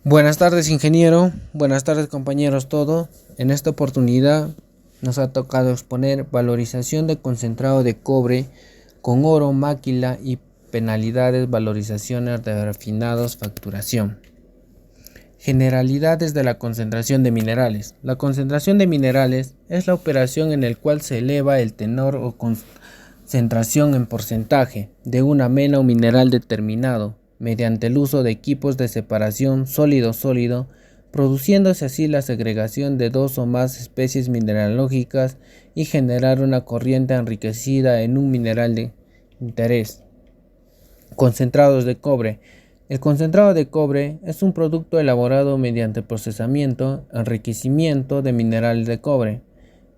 Buenas tardes, ingeniero. Buenas tardes, compañeros todos. En esta oportunidad nos ha tocado exponer valorización de concentrado de cobre con oro, máquila y penalidades, valorizaciones de refinados, facturación. Generalidades de la concentración de minerales. La concentración de minerales es la operación en la cual se eleva el tenor o concentración en porcentaje de una mena o mineral determinado mediante el uso de equipos de separación sólido-sólido, produciéndose así la segregación de dos o más especies mineralógicas y generar una corriente enriquecida en un mineral de interés. Concentrados de cobre. El concentrado de cobre es un producto elaborado mediante procesamiento, enriquecimiento de mineral de cobre,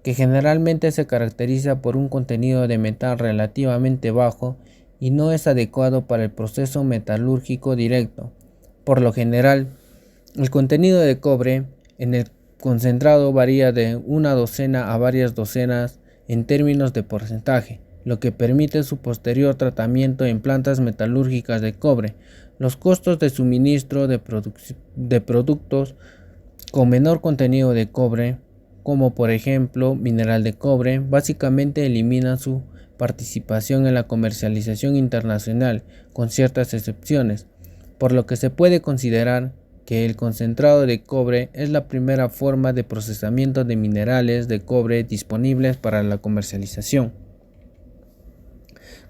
que generalmente se caracteriza por un contenido de metal relativamente bajo y no es adecuado para el proceso metalúrgico directo. Por lo general, el contenido de cobre en el concentrado varía de una docena a varias docenas en términos de porcentaje, lo que permite su posterior tratamiento en plantas metalúrgicas de cobre. Los costos de suministro de productos con menor contenido de cobre, como por ejemplo mineral de cobre, básicamente eliminan su participación en la comercialización internacional, con ciertas excepciones, por lo que se puede considerar que el concentrado de cobre es la primera forma de procesamiento de minerales de cobre disponibles para la comercialización.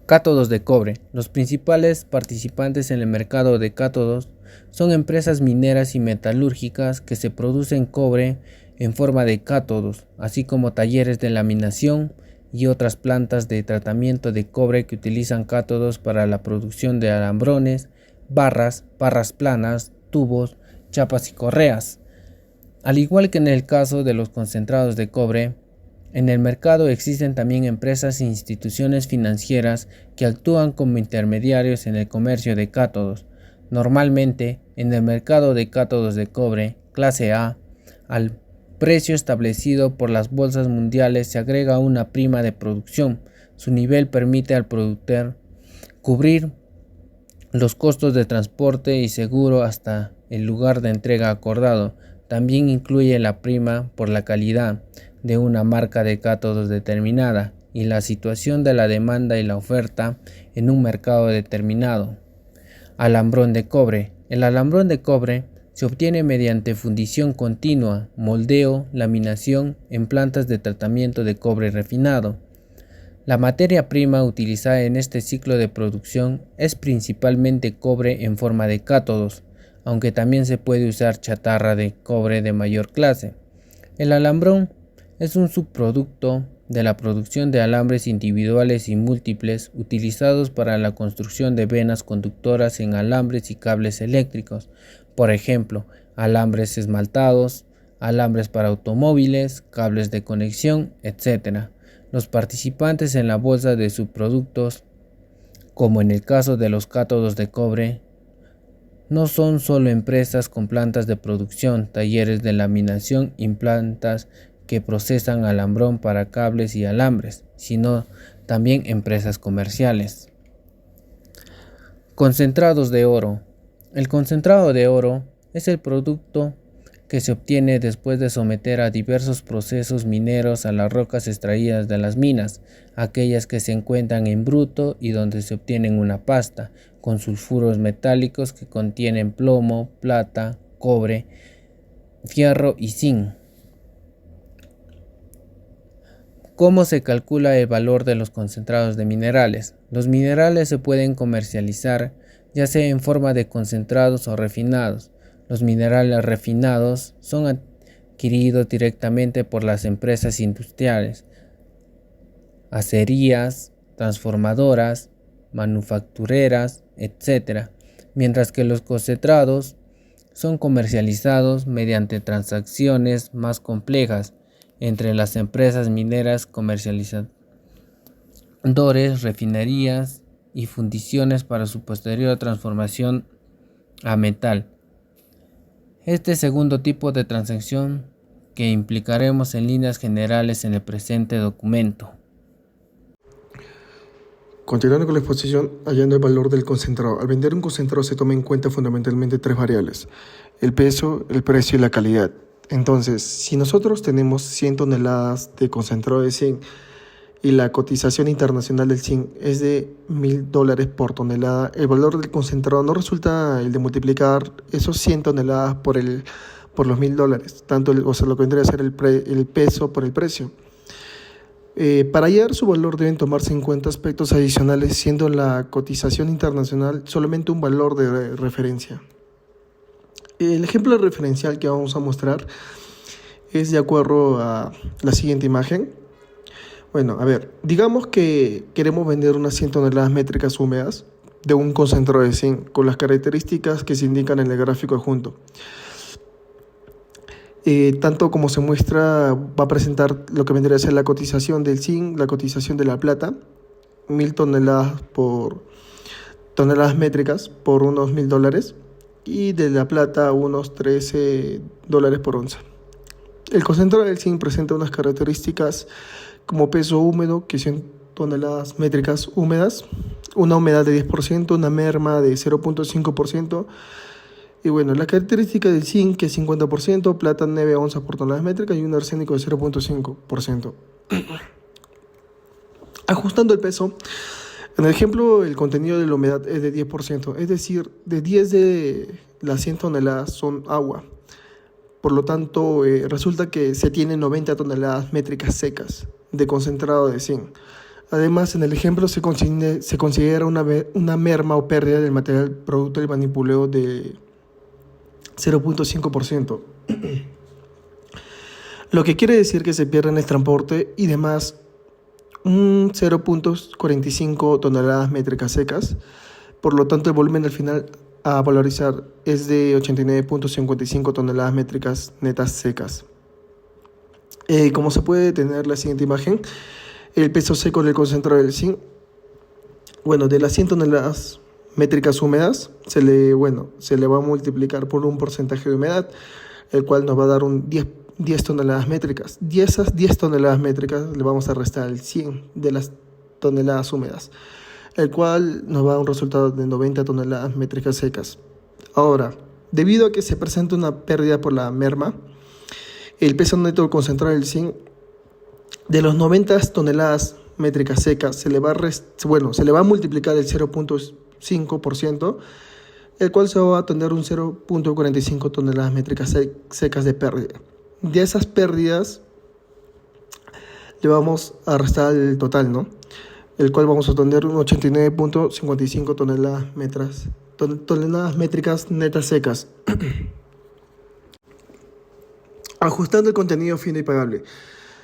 Cátodos de cobre. Los principales participantes en el mercado de cátodos son empresas mineras y metalúrgicas que se producen cobre en forma de cátodos, así como talleres de laminación y otras plantas de tratamiento de cobre que utilizan cátodos para la producción de alambrones, barras planas, tubos, chapas y correas. Al igual que en el caso de los concentrados de cobre, en el mercado existen también empresas e instituciones financieras que actúan como intermediarios en el comercio de cátodos. Normalmente, en el mercado de cátodos de cobre, clase A, al precio establecido por las bolsas mundiales se agrega una prima de producción. Su nivel permite al productor cubrir los costos de transporte y seguro hasta el lugar de entrega acordado. También incluye la prima por la calidad de una marca de cátodos determinada y la situación de la demanda y la oferta en un mercado determinado. Alambrón de cobre. El alambrón de cobre se obtiene mediante fundición continua, moldeo, laminación en plantas de tratamiento de cobre refinado. La materia prima utilizada en este ciclo de producción es principalmente cobre en forma de cátodos, aunque también se puede usar chatarra de cobre de mayor clase. El alambrón es un subproducto de la producción de alambres individuales y múltiples utilizados para la construcción de venas conductoras en alambres y cables eléctricos, por ejemplo, alambres esmaltados, alambres para automóviles, cables de conexión, etc. Los participantes en la bolsa de subproductos, como en el caso de los cátodos de cobre, no son solo empresas con plantas de producción, talleres de laminación y plantas que procesan alambrón para cables y alambres, sino también empresas comerciales. Concentrados de oro. El concentrado de oro es el producto que se obtiene después de someter a diversos procesos mineros a las rocas extraídas de las minas, aquellas que se encuentran en bruto y donde se obtienen una pasta, con sulfuros metálicos que contienen plomo, plata, cobre, fierro y zinc. ¿Cómo se calcula el valor de los concentrados de minerales? Los minerales se pueden comercializar ya sea en forma de concentrados o refinados. Los minerales refinados son adquiridos directamente por las empresas industriales, acerías, transformadoras, manufactureras, etc., mientras que los concentrados son comercializados mediante transacciones más complejas entre las empresas mineras, comercializadores, refinerías y fundiciones para su posterior transformación a metal. Este segundo tipo de transacción que implicaremos en líneas generales en el presente documento. Continuando con la exposición, hallando el valor del concentrado. Al vender un concentrado se toma en cuenta fundamentalmente tres variables. el peso, el precio y la calidad. Entonces, si nosotros tenemos 100 toneladas de concentrado de zinc y la cotización internacional del zinc es de $1,000 por tonelada, el valor del concentrado no resulta el de multiplicar esos 100 toneladas por los $1,000, tanto o sea, lo que vendría a ser el peso por el precio. Para hallar su valor deben tomarse en cuenta aspectos adicionales, siendo la cotización internacional solamente un valor de referencia. El ejemplo referencial que vamos a mostrar es de acuerdo a la siguiente imagen. Bueno, a ver, digamos que queremos vender unas 100 toneladas métricas húmedas de un concentrado de zinc con las características que se indican en el gráfico adjunto. Tanto como se muestra, va a presentar lo que vendría a ser la cotización del zinc, la cotización de la plata, 1,000 toneladas métricas por unos $1,000, y de la plata unos $13 por onza. El concentrado del zinc presenta unas características como peso húmedo, que son toneladas métricas húmedas, una humedad de 10%, una merma de 0,5%, y bueno, la característica del zinc, que es 50%, plata 9 onzas por tonelada métrica y un arsénico de 0,5%. Ajustando el peso, en el ejemplo el contenido de la humedad es de 10%, es decir, de 10 de las 100 toneladas son agua. Por lo tanto, resulta que se tienen 90 toneladas métricas secas de concentrado de zinc. Además, en el ejemplo se considera una merma o pérdida del material producto del manipuleo de 0,5%, lo que quiere decir que se pierde en el transporte y demás un 0,45 toneladas métricas secas. Por lo tanto, el volumen al final a valorizar es de 89,55 toneladas métricas netas secas. Como se puede tener la siguiente imagen, el peso seco del concentrado del zinc, bueno, de las 100 toneladas métricas húmedas, se le va a multiplicar por un porcentaje de humedad, el cual nos va a dar un 10 toneladas métricas. Y esas 10 toneladas métricas le vamos a restar el 100 de las toneladas húmedas, el cual nos va a dar un resultado de 90 toneladas métricas secas. Ahora, debido a que se presenta una pérdida por la merma, el peso neto concentrado del zinc, de los 90 toneladas métricas secas, se le va a multiplicar el 0,5%, el cual se va a tener un 0,45 toneladas métricas secas de pérdida. De esas pérdidas le vamos a restar el total, ¿no? El cual vamos a tener un 89,55 toneladas métricas netas secas. Ajustando el contenido fino y pagable.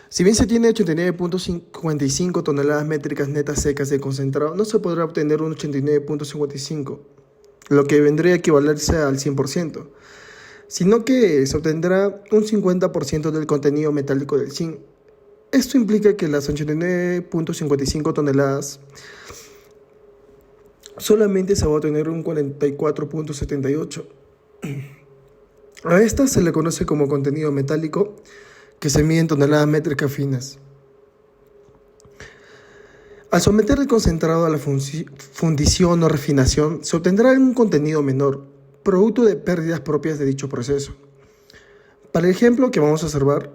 Si bien se tiene 89,55 toneladas métricas netas secas de concentrado, no se podrá obtener un 89,55, lo que vendría a equivalerse al 100%, sino que se obtendrá un 50% del contenido metálico del zinc. Esto implica que las 89,55 toneladas solamente se va a obtener un 44,78. A esta se le conoce como contenido metálico, que se mide en toneladas métricas finas. Al someter el concentrado a la fundición o refinación, se obtendrá un contenido menor, producto de pérdidas propias de dicho proceso. Para el ejemplo que vamos a observar,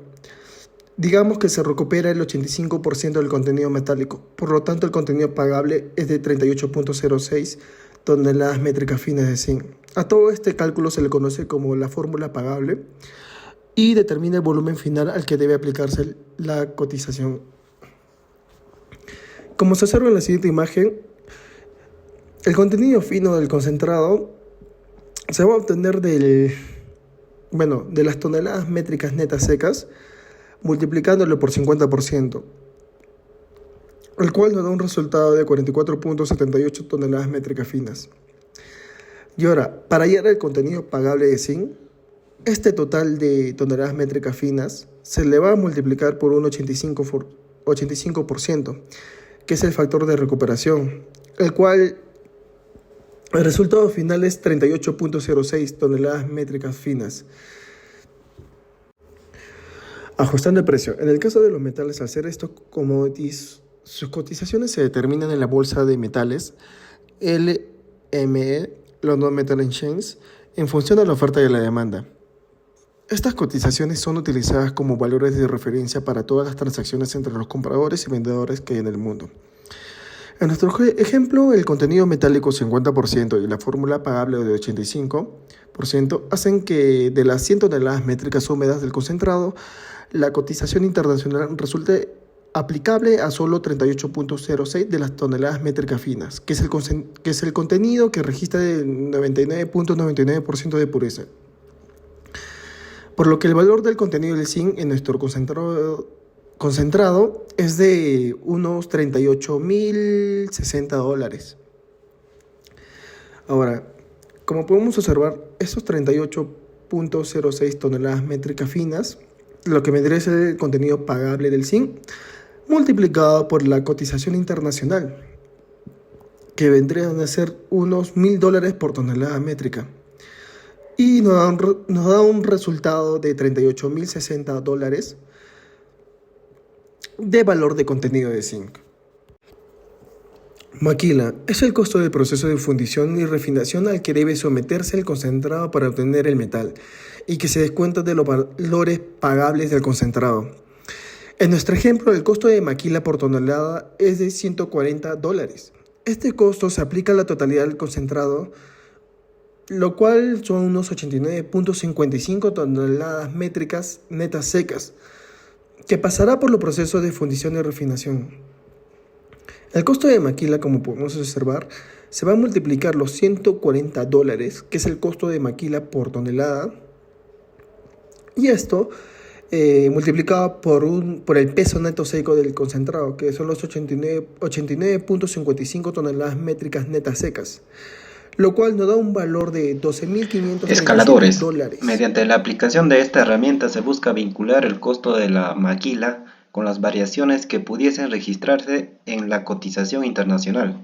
digamos que se recupera el 85% del contenido metálico, por lo tanto el contenido pagable es de 38,06 toneladas métricas finas de zinc. A todo este cálculo se le conoce como la fórmula pagable y determina el volumen final al que debe aplicarse la cotización. Como se observa en la siguiente imagen, el contenido fino del concentrado se va a obtener de las toneladas métricas netas secas, multiplicándolo por 50%, el cual nos da un resultado de 44,78 toneladas métricas finas. Y ahora, para hallar el contenido pagable de zinc, este total de toneladas métricas finas se le va a multiplicar por un 85%, que es el factor de recuperación, el cual el resultado final es 38,06 toneladas métricas finas. Ajustando el precio. En el caso de los metales, al ser estos commodities, sus cotizaciones se determinan en la bolsa de metales LME, London Metal Exchange, en función de la oferta y la demanda. Estas cotizaciones son utilizadas como valores de referencia para todas las transacciones entre los compradores y vendedores que hay en el mundo. En nuestro ejemplo, el contenido metálico 50% y la fórmula pagable de 85% hacen que de las 100 toneladas métricas húmedas del concentrado, la cotización internacional resulte aplicable a solo 38.06 de las toneladas métricas finas, que es el contenido que registra el 99.99% de pureza. Por lo que el valor del contenido del zinc en nuestro concentrado es de unos $38.060. Ahora, como podemos observar, esos 38.06 toneladas métricas finas, lo que vendría a ser el contenido pagable del zinc, multiplicado por la cotización internacional, que vendrían a ser unos $1.000 por tonelada métrica. Y nos da un resultado de $38.060 de valor de contenido de zinc. Maquila es el costo del proceso de fundición y refinación al que debe someterse el concentrado para obtener el metal y que se descuenta de los valores pagables del concentrado. En nuestro ejemplo, el costo de maquila por tonelada es de $140. Este costo se aplica a la totalidad del concentrado, lo cual son unos 89.55 toneladas métricas netas secas, que pasará por los procesos de fundición y refinación. El costo de maquila, como podemos observar, se va a multiplicar los $140, que es el costo de maquila por tonelada, y esto multiplicado por el peso neto seco del concentrado, que son los 89.55 toneladas métricas netas secas, lo cual nos da un valor de Escaladores. $12.535. Mediante la aplicación de esta herramienta se busca vincular el costo de la maquila con las variaciones que pudiesen registrarse en la cotización internacional.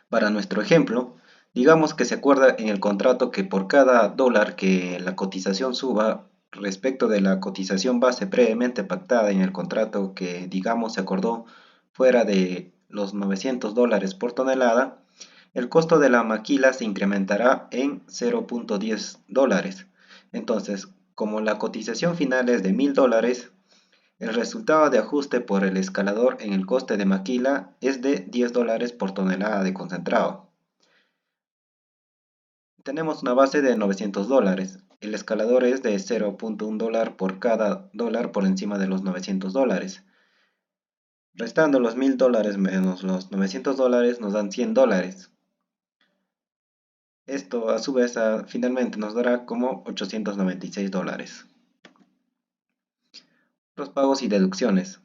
Para nuestro ejemplo, digamos que se acuerda en el contrato que por cada dólar que la cotización suba respecto de la cotización base previamente pactada en el contrato que digamos se acordó fuera de los $900 por tonelada, el costo de la maquila se incrementará en $0.10. Entonces, como la cotización final es de $1.000, el resultado de ajuste por el escalador en el coste de maquila es de $10 por tonelada de concentrado. Tenemos una base de $900. El escalador es de $0.1 por cada dólar por encima de los $900. Restando los $1.000 menos los $900 nos dan $100. Esto a su vez finalmente nos dará como $896. Los pagos y deducciones.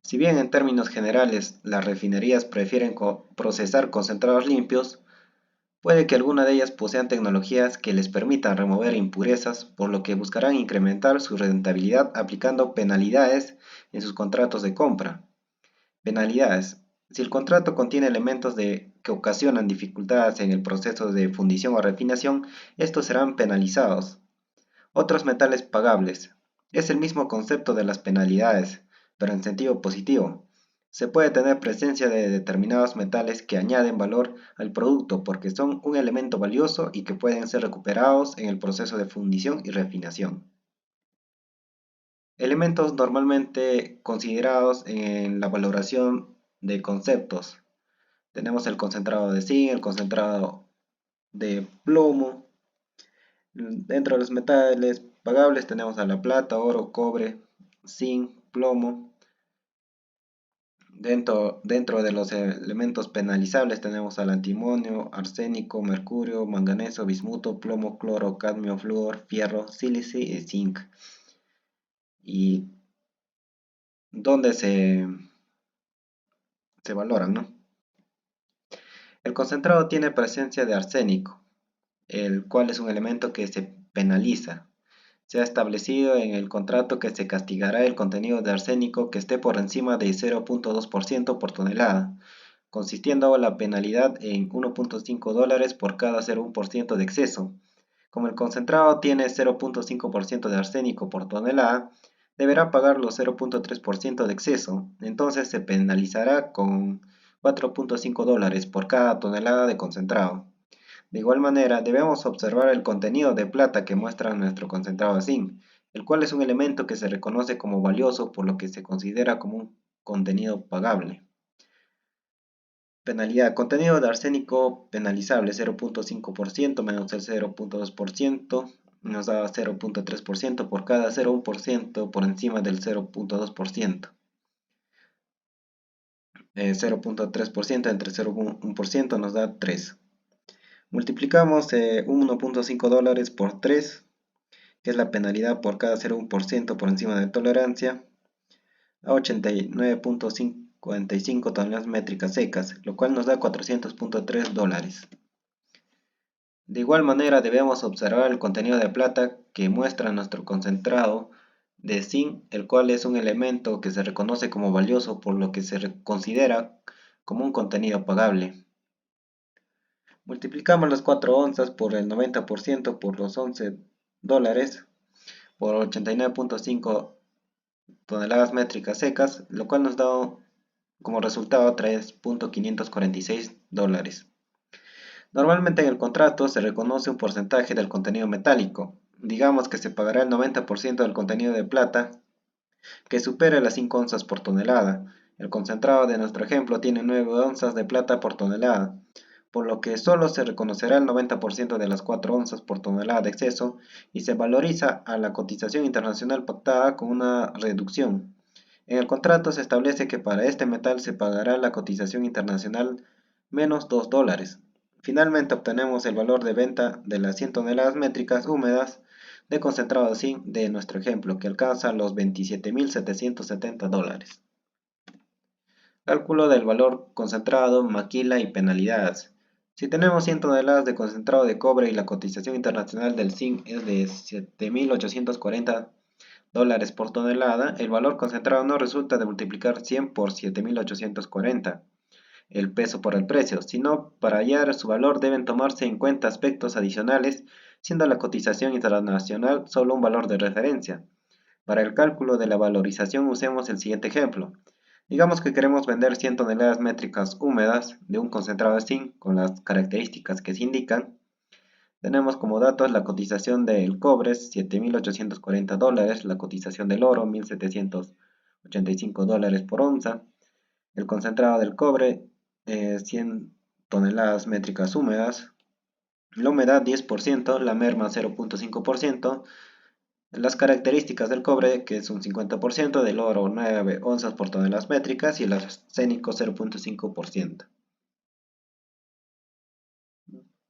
Si bien en términos generales las refinerías prefieren procesar concentrados limpios, puede que alguna de ellas posean tecnologías que les permitan remover impurezas, por lo que buscarán incrementar su rentabilidad aplicando penalidades en sus contratos de compra. Penalidades. Si el contrato contiene elementos que ocasionan dificultades en el proceso de fundición o refinación, estos serán penalizados. Otros metales pagables. Es el mismo concepto de las penalidades, pero en sentido positivo. Se puede tener presencia de determinados metales que añaden valor al producto porque son un elemento valioso y que pueden ser recuperados en el proceso de fundición y refinación. Elementos normalmente considerados en la valoración de conceptos. Tenemos el concentrado de zinc, el concentrado de plomo. Dentro de los metales pagables tenemos a la plata, oro, cobre, zinc, plomo. Dentro de los elementos penalizables tenemos al antimonio, arsénico, mercurio, manganeso, bismuto, plomo, cloro, cadmio, flúor, fierro, sílice y zinc. Y dónde se valoran, ¿no? El concentrado tiene presencia de arsénico, el cual es un elemento que se penaliza. Se ha establecido en el contrato que se castigará el contenido de arsénico que esté por encima de 0.2% por tonelada, consistiendo la penalidad en $1.5 por cada 0.1% de exceso. Como el concentrado tiene 0.5% de arsénico por tonelada, deberá pagar los 0.3% de exceso, entonces se penalizará con $4.5 por cada tonelada de concentrado. De igual manera, debemos observar el contenido de plata que muestra nuestro concentrado de zinc, el cual es un elemento que se reconoce como valioso por lo que se considera como un contenido pagable. Penalidad. Contenido de arsénico penalizable 0.5% menos el 0.2% nos da 0.3% por cada 0.1% por encima del 0.2%. 0.3% entre 0.1% nos da 3. Multiplicamos $1.5 por 3, que es la penalidad por cada 0.1% por encima de tolerancia, a 89.55 toneladas métricas secas, lo cual nos da $400.3. De igual manera debemos observar el contenido de plata que muestra nuestro concentrado de zinc, el cual es un elemento que se reconoce como valioso por lo que se considera como un contenido pagable. Multiplicamos las 4 onzas por el 90% por los $11 por 89.5 toneladas métricas secas, lo cual nos da como resultado $3.546. Normalmente en el contrato se reconoce un porcentaje del contenido metálico. Digamos que se pagará el 90% del contenido de plata que supere las 5 onzas por tonelada. El concentrado de nuestro ejemplo tiene 9 onzas de plata por tonelada, por lo que solo se reconocerá el 90% de las 4 onzas por tonelada de exceso y se valoriza a la cotización internacional pactada con una reducción. En el contrato se establece que para este metal se pagará la cotización internacional menos $2. Finalmente obtenemos el valor de venta de las 100 toneladas métricas húmedas de concentrado de zinc de nuestro ejemplo, que alcanza los $27.770. Cálculo del valor concentrado, maquila y penalidades. Si tenemos 100 toneladas de concentrado de cobre y la cotización internacional del zinc es de $7.840 por tonelada, el valor concentrado no resulta de multiplicar 100 por 7.840, el peso por el precio, sino para hallar su valor deben tomarse en cuenta aspectos adicionales, siendo la cotización internacional solo un valor de referencia. Para el cálculo de la valorización usemos el siguiente ejemplo. Digamos que queremos vender 100 toneladas métricas húmedas de un concentrado de zinc con las características que se indican. Tenemos como datos la cotización del cobre, $7.840, la cotización del oro, $1.785 por onza, el concentrado del cobre, 100 toneladas métricas húmedas, la humedad 10%, la merma 0.5%, las características del cobre, que es un 50%, del oro 9 onzas por toneladas métricas y el arsénico 0.5%.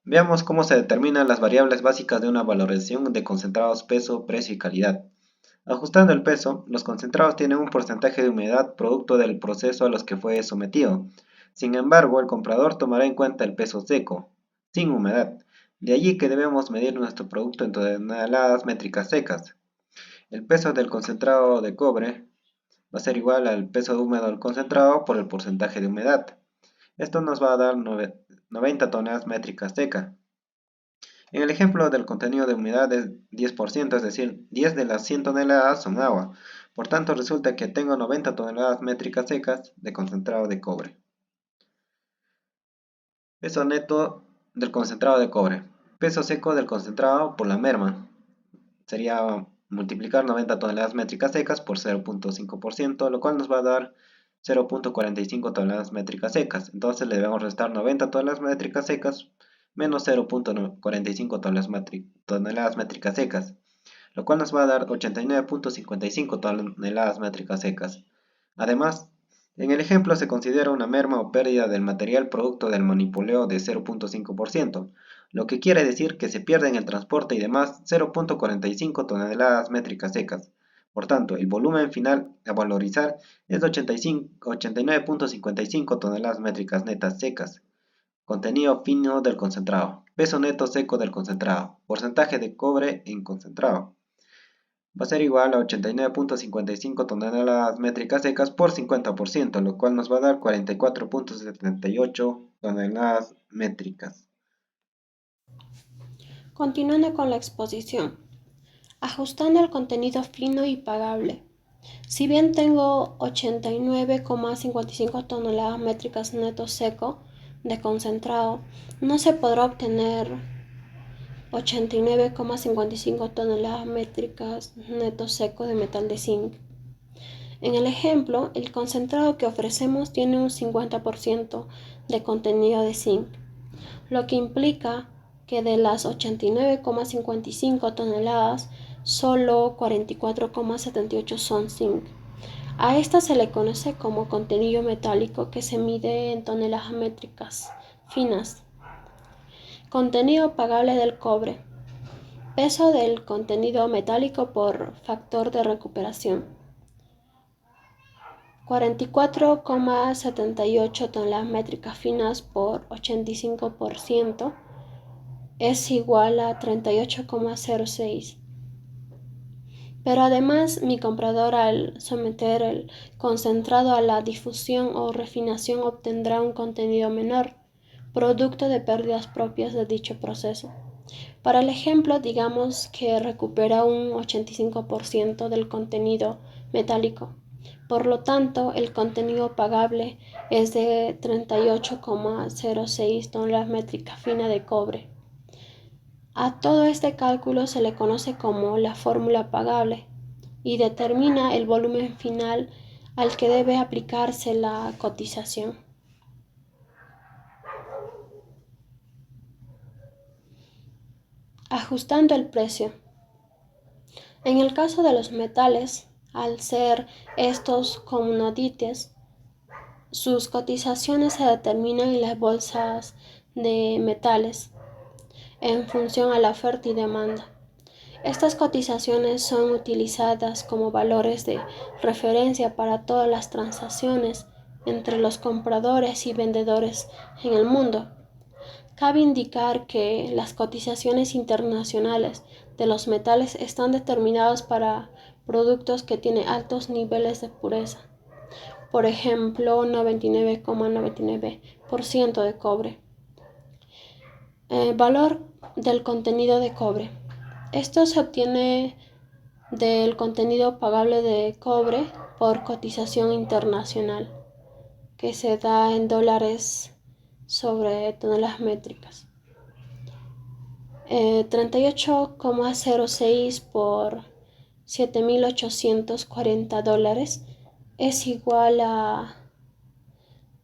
Veamos cómo se determinan las variables básicas de una valorización de concentrados peso, precio y calidad. Ajustando el peso, los concentrados tienen un porcentaje de humedad producto del proceso a los que fue sometido. Sin embargo, el comprador tomará en cuenta el peso seco, sin humedad. De allí que debemos medir nuestro producto en toneladas métricas secas. El peso del concentrado de cobre va a ser igual al peso húmedo del concentrado por el porcentaje de humedad. Esto nos va a dar 90 toneladas métricas secas. En el ejemplo del contenido de humedad es 10%, es decir, 10 de las 100 toneladas son agua. Por tanto, resulta que tengo 90 toneladas métricas secas de concentrado de cobre. Peso neto del concentrado de cobre. Peso seco del concentrado por la merma. Sería multiplicar 90 toneladas métricas secas por 0.5%, lo cual nos va a dar 0.45 toneladas métricas secas. Entonces le debemos restar 90 toneladas métricas secas menos 0.45 toneladas métricas secas, lo cual nos va a dar 89.55 toneladas métricas secas. Además, en el ejemplo se considera una merma o pérdida del material producto del manipuleo de 0.5%, lo que quiere decir que se pierde en el transporte y demás 0.45 toneladas métricas secas. Por tanto, el volumen final a valorizar es de 89.55 toneladas métricas netas secas. Contenido fino del concentrado. Peso neto seco del concentrado. Porcentaje de cobre en concentrado. Va a ser igual a 89.55 toneladas métricas secas por 50%, lo cual nos va a dar 44.78 toneladas métricas. Continuando con la exposición. Ajustando el contenido fino y pagable. Si bien tengo 89,55 toneladas métricas neto seco, de concentrado, no se podrá obtener 89,55 toneladas métricas neto seco de metal de zinc. En el ejemplo, el concentrado que ofrecemos tiene un 50% de contenido de zinc, lo que implica que de las 89,55 toneladas, solo 44,78 son zinc. A esta se le conoce como contenido metálico, que se mide en toneladas métricas finas. Contenido pagable del cobre. Peso del contenido metálico por factor de recuperación. 44,78 toneladas métricas finas por 85% es igual a 38,06. Pero además, mi comprador, al someter el concentrado a la difusión o refinación, obtendrá un contenido menor, producto de pérdidas propias de dicho proceso. Para el ejemplo, digamos que recupera un 85% del contenido metálico. Por lo tanto, el contenido pagable es de 38,06 toneladas métricas finas de cobre. A todo este cálculo se le conoce como la fórmula pagable y determina el volumen final al que debe aplicarse la cotización. Ajustando el precio. En el caso de los metales, al ser estos commodities, sus cotizaciones se determinan en las bolsas de metales en función a la oferta y demanda. Estas cotizaciones son utilizadas como valores de referencia para todas las transacciones entre los compradores y vendedores en el mundo. Cabe indicar que las cotizaciones internacionales de los metales están determinadas para productos que tienen altos niveles de pureza, por ejemplo, 99,99% de cobre. Valor del contenido de cobre. Esto se obtiene del contenido pagable de cobre por cotización internacional, que se da en dólares sobre toneladas métricas. 38,06 por 7.840 dólares es igual a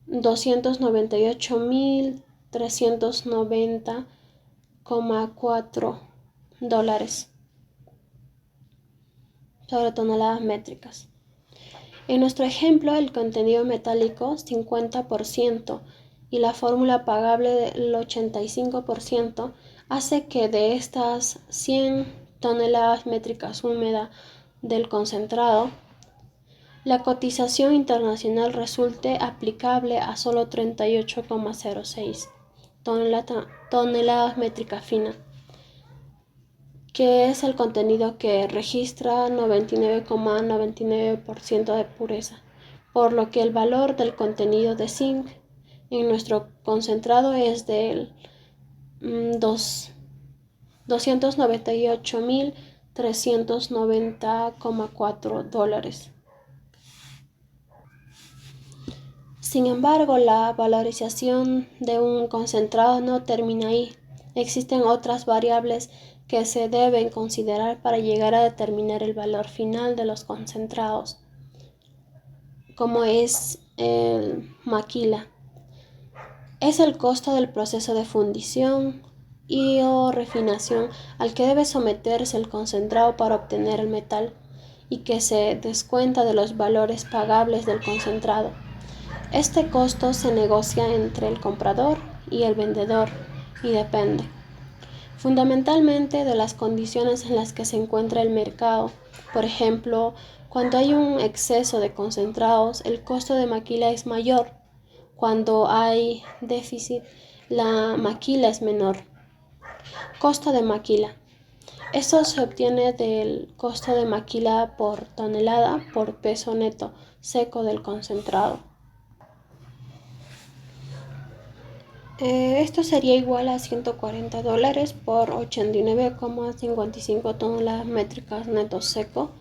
298.390,4 dólares sobre toneladas métricas. En nuestro ejemplo, el contenido metálico 50% y la fórmula pagable del 85% hace que de estas 100 toneladas métricas húmedas del concentrado, la cotización internacional resulte aplicable a solo 38,06 toneladas métricas finas, que es el contenido que registra 99,99% de pureza, por lo que el valor del contenido de zinc en nuestro concentrado es del 298.390,4 dólares. Sin embargo, la valorización de un concentrado no termina ahí. Existen otras variables que se deben considerar para llegar a determinar el valor final de los concentrados, como es el maquila. Es el costo del proceso de fundición y o refinación al que debe someterse el concentrado para obtener el metal, y que se descuenta de los valores pagables del concentrado. Este costo se negocia entre el comprador y el vendedor y depende fundamentalmente de las condiciones en las que se encuentra el mercado. Por ejemplo, cuando hay un exceso de concentrados, el costo de maquila es mayor. Cuando hay déficit, la maquila es menor. Costo de maquila. Esto se obtiene del costo de maquila por tonelada por peso neto seco del concentrado. Esto sería igual a 140 dólares por 89,55 toneladas métricas neto seco.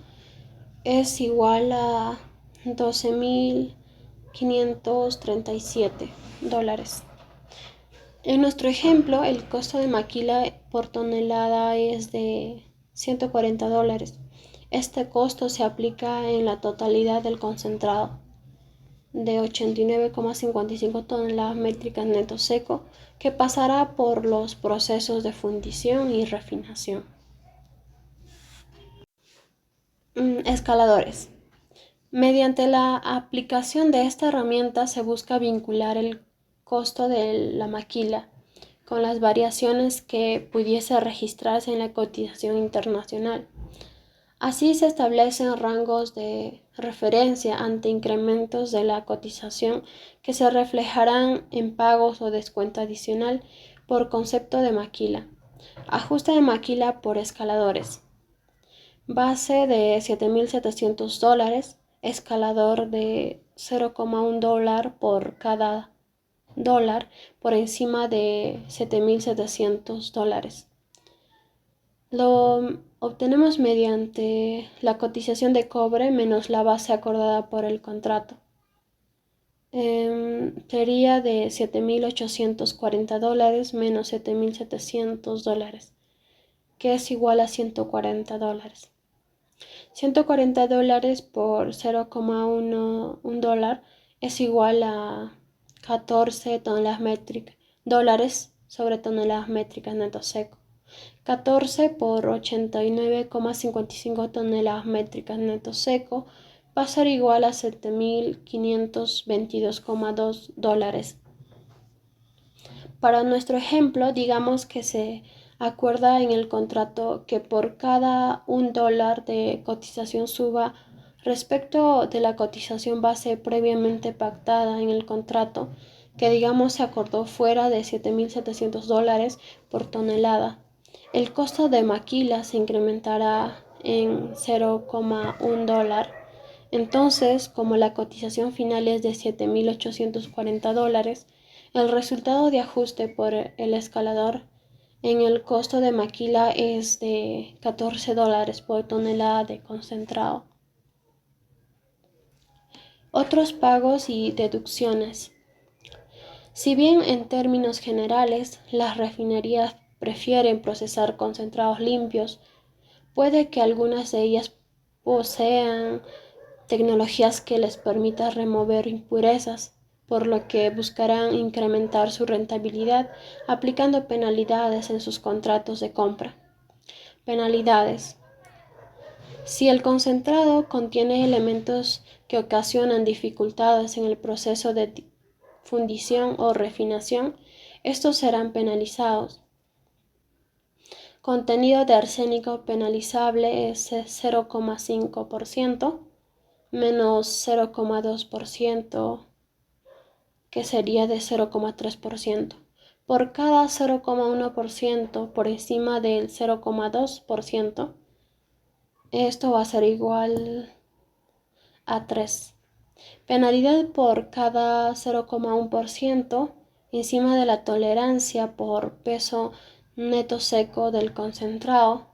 Es igual a 12.537 dólares. En nuestro ejemplo, el costo de maquila por tonelada es de $140. Este costo se aplica en la totalidad del concentrado de 89,55 toneladas métricas neto seco que pasará por los procesos de fundición y refinación. Escaladores. Mediante la aplicación de esta herramienta se busca vincular el costo de la maquila con las variaciones que pudiese registrarse en la cotización internacional. Así se establecen rangos de referencia ante incrementos de la cotización que se reflejarán en pagos o descuento adicional por concepto de maquila. Ajuste de maquila por escaladores. Base de $7,700, escalador de $0,1 por cada dólar por encima de $7,700. Lo obtenemos mediante la cotización de cobre menos la base acordada por el contrato. Sería de $7,840 menos $7,700, que es igual a $140. $140 por $0,1 es igual a 14 dólares sobre toneladas métricas neto seco. 14 por 89,55 toneladas métricas neto seco va a ser igual a $7,522,2. Para nuestro ejemplo, digamos que se acuerda en el contrato que por cada $1 de cotización suba respecto de la cotización base previamente pactada en el contrato, que digamos se acordó fuera de $7,700 por tonelada. El costo de maquila se incrementará en $0,1. Entonces, como la cotización final es de $7,840, el resultado de ajuste por el escalador en el costo de maquila es de $14 por tonelada de concentrado. Otros pagos y deducciones. Si bien en términos generales las refinerías prefieren procesar concentrados limpios, puede que algunas de ellas posean tecnologías que les permitan remover impurezas, por lo que buscarán incrementar su rentabilidad aplicando penalidades en sus contratos de compra. Penalidades. Si el concentrado contiene elementos que ocasionan dificultades en el proceso de fundición o refinación, estos serán penalizados. Contenido de arsénico penalizable es 0,5% menos 0,2%, que sería de 0,3%. Por cada 0,1% por encima del 0,2%, esto va a ser igual a 3. Penalidad por cada 0,1% encima de la tolerancia por peso neto seco del concentrado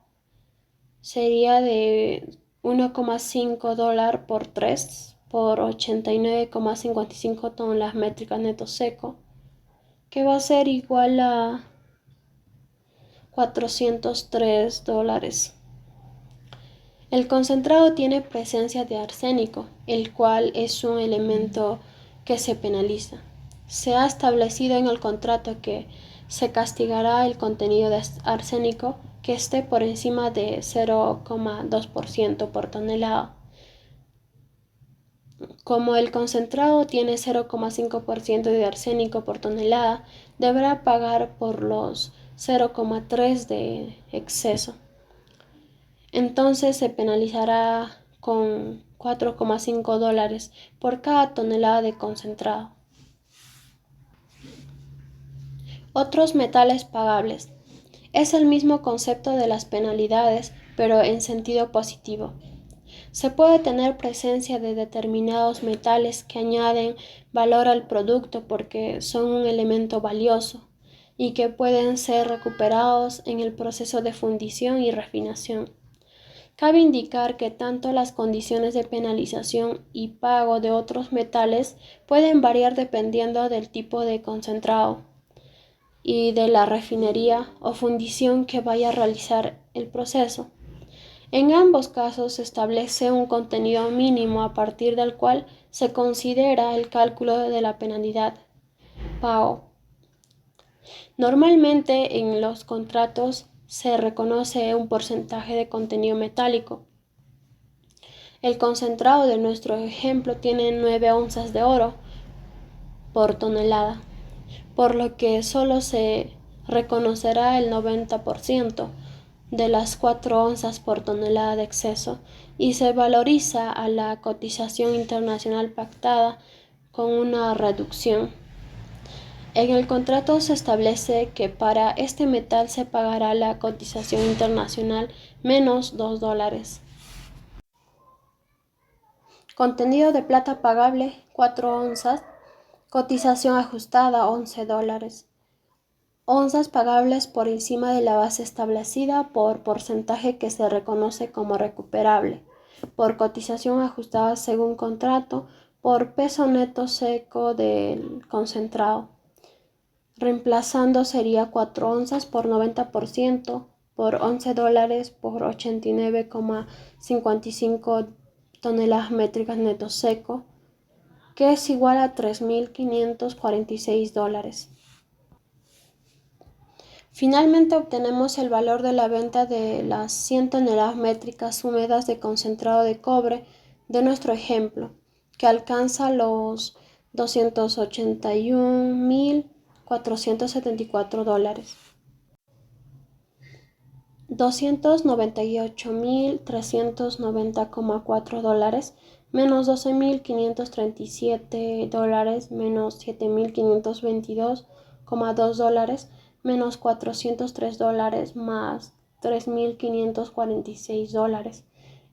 sería de $1,5 por 3 por 89,55 toneladas métricas neto seco, que va a ser igual a $403. El concentrado tiene presencia de arsénico, el cual es un elemento que se penaliza. Se ha establecido en el contrato que se castigará el contenido de arsénico que esté por encima de 0,2% por tonelada. Como el concentrado tiene 0,5% de arsénico por tonelada, deberá pagar por los 0,3 de exceso. Entonces se penalizará con $4,5 por cada tonelada de concentrado. Otros metales pagables. Es el mismo concepto de las penalidades, pero en sentido positivo. Se puede tener presencia de determinados metales que añaden valor al producto porque son un elemento valioso y que pueden ser recuperados en el proceso de fundición y refinación. Cabe indicar que tanto las condiciones de penalización y pago de otros metales pueden variar dependiendo del tipo de concentrado y de la refinería o fundición que vaya a realizar el proceso. En ambos casos se establece un contenido mínimo a partir del cual se considera el cálculo de la penalidad PAO. Normalmente en los contratos se reconoce un porcentaje de contenido metálico. El concentrado de nuestro ejemplo tiene 9 onzas de oro por tonelada, por lo que solo se reconocerá el 90% de las 4 onzas por tonelada de exceso y se valoriza a la cotización internacional pactada con una reducción. En el contrato se establece que para este metal se pagará la cotización internacional menos $2. Contenido de plata pagable 4 onzas, cotización ajustada $11. Onzas pagables por encima de la base establecida por porcentaje que se reconoce como recuperable, por cotización ajustada según contrato, por peso neto seco del concentrado. Reemplazando sería 4 onzas por 90%, por $11 por 89,55 toneladas métricas neto seco, que es igual a $3.546. Finalmente obtenemos el valor de la venta de las 100 toneladas métricas húmedas de concentrado de cobre de nuestro ejemplo, que alcanza los $281.474. $298.390,4 menos $12.537 menos $7.522,2 menos $403 más $3.546.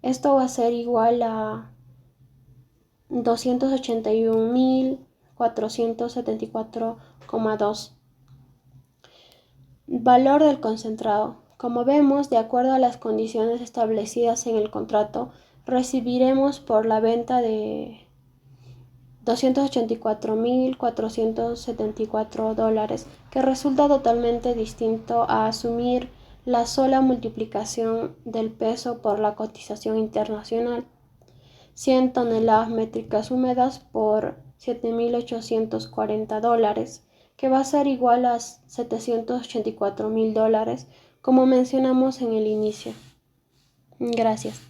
Esto va a ser igual a $281.474,2. Valor del concentrado. Como vemos, de acuerdo a las condiciones establecidas en el contrato, recibiremos por la venta de $284.474, que resulta totalmente distinto a asumir la sola multiplicación del peso por la cotización internacional. 100 toneladas métricas húmedas por $7.840, que va a ser igual a $784.000, como mencionamos en el inicio. Gracias.